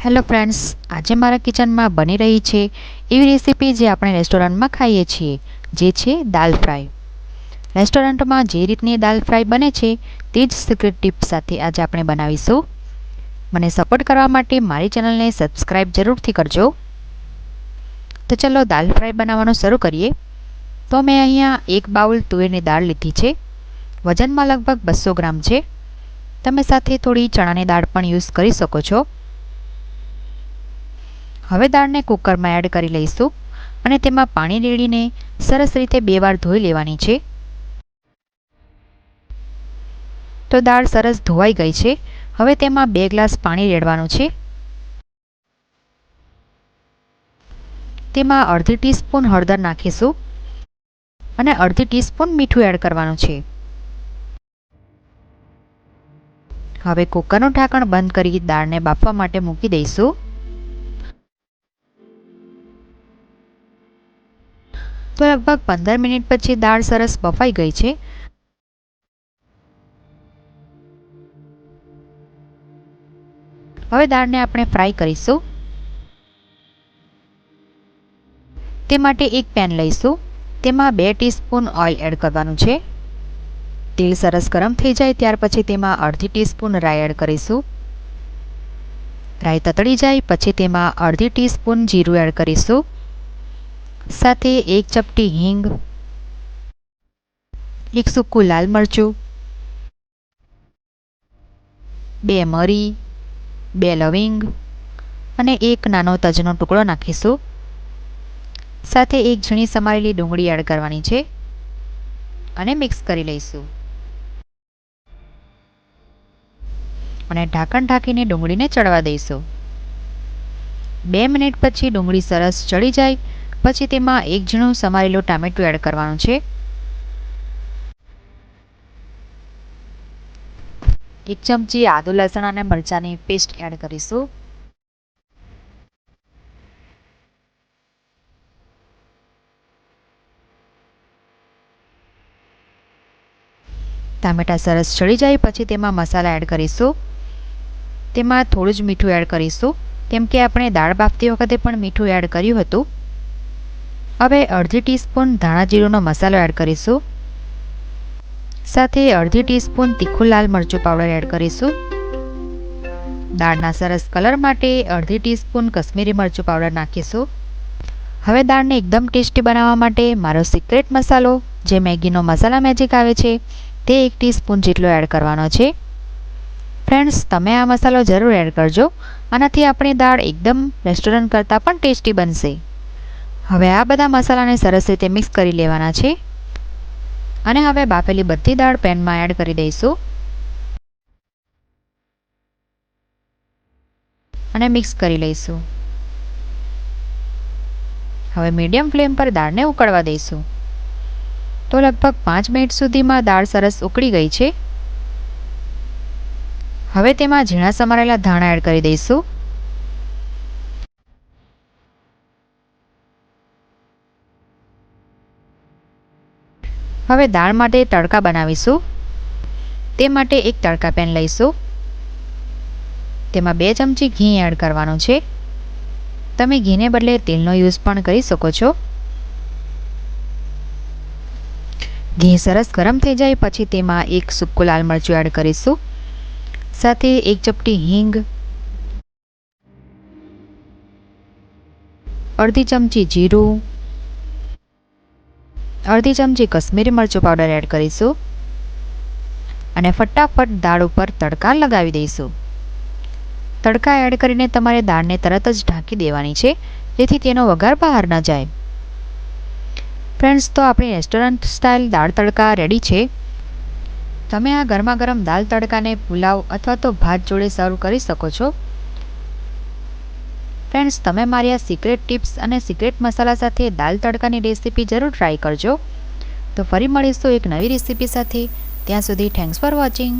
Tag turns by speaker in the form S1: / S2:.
S1: Hello friends, આજે મારા કિચનમાં બની રહી છે એવી રેસીપી જે આપણે રેસ્ટોરન્ટમાં ખાઈએ છીએ, જે છે દાલ ફ્રાય. રેસ્ટોરન્ટમાં જે રીતની દાલ ફ્રાય બને છે તે જ સિક્રેટ ટિપ્સ સાથે આજે આપણે બનાવીશું. મને સપોર્ટ કરવા માટે મારી ચેનલને સબસ્ક્રાઈબ જરૂરથી કરજો. તો ચલો દાલ ફ્રાય બનાવવાનું શરૂ કરીએ. તો મેં અહીંયા એક બાઉલ તુવેરની દાળ લીધી છે. વજનમાં લગભગ 200 ગ્રામ છે. તમે સાથે થોડી ચણાની દાળ પણ યુઝ કરી શકો છો. હવે દાળને કુકરમાં એડ કરી લઈશું અને તેમાં પાણી રેડીને સરસ રીતે 2 વાર ધોઈ લેવાની છે. તો દાળ સરસ ધોવાઈ ગઈ છે. હવે તેમાં 2 ગ્લાસ પાણી રેડવાનું છે. તેમાં અડધી ટીસ્પૂન હળદર નાખીશું અને અડધી ટીસ્પૂન મીઠું એડ કરવાનું છે. હવે કુકરનું ઢાંકણ બંધ કરી દાળને બાફવા માટે મૂકી દઈશું. તો લગભગ 15 મિનિટ પછી દાળ સરસ બફાઈ ગઈ છે. હવે દાળને આપણે ફ્રાય કરીશું. તે માટે એક પેન લઈશું. તેમાં 2 ટીસ્પૂન ઓઇલ એડ કરવાનું છે. તેલ સરસ ગરમ થઈ જાય ત્યાર પછી તેમાં અડધી ટીસ્પૂન રાઈ એડ કરીશું. રાઈ તતડી જાય પછી તેમાં અડધી ટીસ્પૂન જીરું એડ કરીશું. સાથે 1 ચપટી હિંગ, 1 સૂકું લાલ મરચું, 2 મરી, 2 લવિંગ અને 1 નાનો તજનો ટુકડો નાખીશું. સાથે 1 ઝીણી સમારેલી ડુંગળી એડ કરવાની છે અને મિક્સ કરી લઈશું. અને ઢાંકણ ઢાંકીને ડુંગળીને ચડવા દઈશું. 2 મિનિટ પછી ડુંગળી સરસ ચડી જાય પછી તેમાં 1 ઝીણું સમારેલું ટામેટું એડ કરવાનું છે. 1 ચમચી આદુ લસણ અને મરચાંની પેસ્ટ એડ કરીશું. ટામેટા સરસ ચડી જાય પછી તેમાં મસાલા એડ કરીશું. તેમાં થોડું જ મીઠું એડ કરીશું કેમ કે આપણે દાળ બાફતી વખતે પણ મીઠું એડ કર્યું હતું. હવે અડધી ટીસ્પૂન ધાણા જીરુંનો મસાલો એડ કરીશું. સાથે અડધી ટીસ્પૂન તીખું લાલ મરચું પાવડર એડ કરીશું. દાળના સરસ કલર માટે અડધી ટીસ્પૂન કશ્મીરી મરચું પાવડર નાખીશું. હવે દાળને એકદમ ટેસ્ટી બનાવવા માટે મારો સિક્રેટ મસાલો જે મેગીનો મસાલા મેજિક આવે છે તે 1 ટીસ્પૂન જેટલો એડ કરવાનો છે. ફ્રેન્ડ્સ, તમે આ મસાલો જરૂર એડ કરજો. આનાથી આપણી દાળ એકદમ રેસ્ટોરન્ટ કરતાં પણ ટેસ્ટી બનશે. હવે આ બધા મસાલાને સરસ રીતે મિક્સ કરી લેવાના છે અને હવે બાફેલી બધી દાળ પેનમાં એડ કરી દઈશું અને મિક્સ કરી લઈશું. હવે મીડિયમ ફ્લેમ પર દાળને ઉકળવા દઈશું. તો લગભગ 5 મિનિટ સુધીમાં દાળ સરસ ઉકળી ગઈ છે. હવે તેમાં ઝીણા સમારેલા ધાણા એડ કરી દઈશું. હવે દાળ માટે તડકા બનાવીશું. તે માટે એક તડકા પેન લઈશું. તેમાં 2 ચમચી ઘી એડ કરવાનું છે. તમે ઘીને બદલે તેલનો યુઝ પણ કરી શકો છો. ઘી સરસ ગરમ થઈ જાય પછી તેમાં 1 સૂકું લાલ મરચું એડ કરીશું. સાથે 1 ચપટી હિંગ, અડધી ચમચી જીરું, અડધી ચમચી કશ્મીરી મરચું પાવડર એડ કરીશું અને ફટાફટ દાળ ઉપર તડકા લગાવી દઈશું. તડકા એડ કરીને તમારે દાળને તરત જ ઢાંકી દેવાની છે જેથી તેનો વઘાર બહાર ન જાય. ફ્રેન્ડ્સ, તો આપણી રેસ્ટોરન્ટ સ્ટાઇલ દાળ તડકા રેડી છે. તમે આ ગરમા ગરમ દાળ તડકાને પુલાવ અથવા તો ભાત જોડે સર્વ કરી શકો છો. ફ્રેન્ડ્સ, તમે મારી આ સિક્રેટ ટિપ્સ અને સિક્રેટ મસાલા સાથે દાલ તડકાની રેસીપી જરૂર ટ્રાય કરજો. તો ફરી મળીશું એક નવી રેસીપી સાથે. ત્યાં સુધી થેન્ક્સ ફોર વોચિંગ.